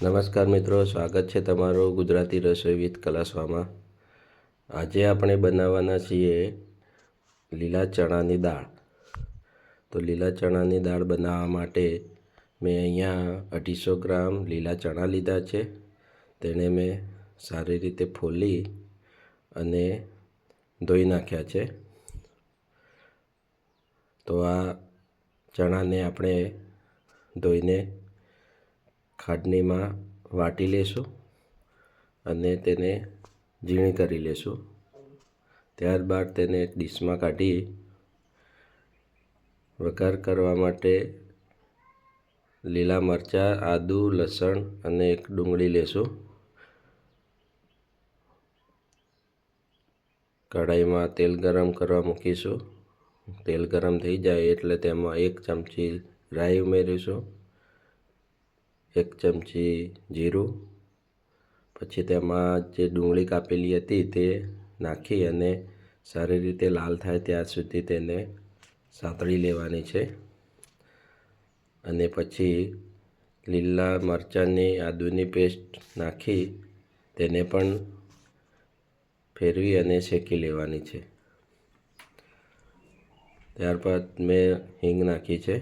નમસ્કાર મિત્રો, સ્વાગત છે તમારું ગુજરાતી રસોઈ વિથ કલાસ્વામાં। આજે આપણે બનાવવાના છીએ લીલા ચણાની દાળ। તો લીલા ચણાની દાળ બનાવવા માટે મેં અહીંયા 250 ગ્રામ લીલા ચણા લીધા છે। તેને મેં સારી રીતે ફોલી અને ધોઈ નાખ્યા છે। તો આ ચણાને આપણે ધોઈને ખાડણીમાં વાટી લેશું અને તેને ઝીણી કરી લેશું। ત્યારબાદ તેને એક ડીશમાં કાઢી વઘાર કરવા માટે લીલા મરચાં, આદુ, લસણ અને એક ડુંગળી લેશું। કઢાઈમાં તેલ ગરમ કરવા મૂકીશું। તેલ ગરમ થઈ જાય એટલે તેમાં 1 ચમચી રાઈ ઉમેરીશું, 1 ચમચી જીરું, પછી તેમાં જે ડુંગળી કાપેલી હતી તે નાખી અને સારી રીતે લાલ થાય ત્યાં સુધી તેને સાંતળી લેવાની છે। અને પછી લીલા મરચાંની આદુની પેસ્ટ નાખી તેને પણ ફેરવી અને શેકી લેવાની છે। ત્યારબાદ મેં હિંગ નાખી છે।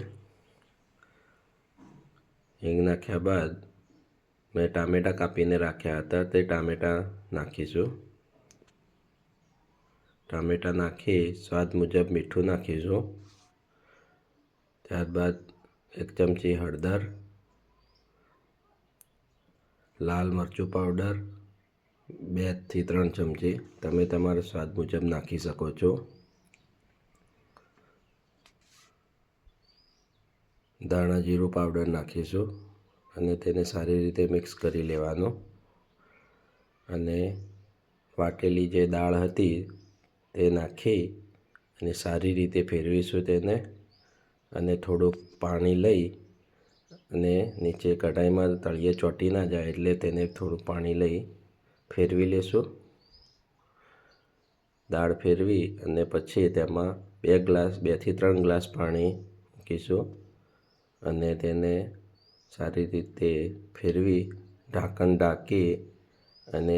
હિંગ નાખ્યા બાદ મેં ટામેટાં કાપીને રાખ્યા હતા તે ટામેટાં નાખીશું। ટામેટાં નાખી સ્વાદ મુજબ મીઠું નાખીશું। ત્યારબાદ 1 ચમચી હળદર, લાલ મરચું પાવડર 2 થી 3 ચમચી તમે તમારા સ્વાદ મુજબ નાખી શકો છો। ધાણા જીરું પાવડર નાખીશું અને તેને સારી રીતે મિક્સ કરી લેવાનું। અને વાટેલી જે દાળ હતી તે નાખી અને સારી રીતે ફેરવીશું તેને। અને થોડુંક પાણી લઈ અને નીચે કઢાઈમાં તળિયે ચોંટી ના જાય એટલે તેને થોડું પાણી લઈ ફેરવી લેશું। દાળ ફેરવી અને પછી તેમાં 2 થી 3 ગ્લાસ પાણી મૂકીશું અને તેને સારી રીતે ફેરવી ઢાંકણ ઢાંકી અને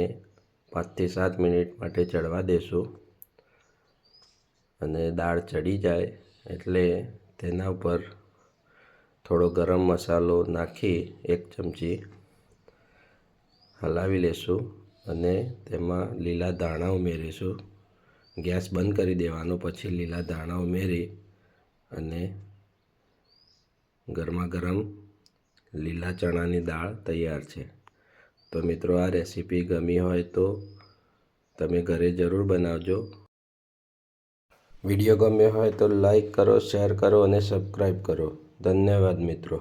5 થી 7 મિનિટ માટે ચડવા દેશું। અને દાળ ચડી જાય એટલે તેના ઉપર થોડો ગરમ મસાલો નાખી 1 ચમચી હલાવી લેશું અને તેમાં લીલા ધાણા ઉમેરીશું। ગેસ બંધ કરી દેવાનો, પછી લીલા ધાણા ઉમેરી અને ગરમા ગરમ લીલા ચણાની દાળ તૈયાર છે। તો મિત્રો, આ રેસીપી ગમી હોય તો તમે ઘરે જરૂર બનાવજો। વિડીયો ગમ્યો હોય તો લાઈક કરો, શેર કરો અને સબસ્ક્રાઈબ કરો। ધન્યવાદ મિત્રો।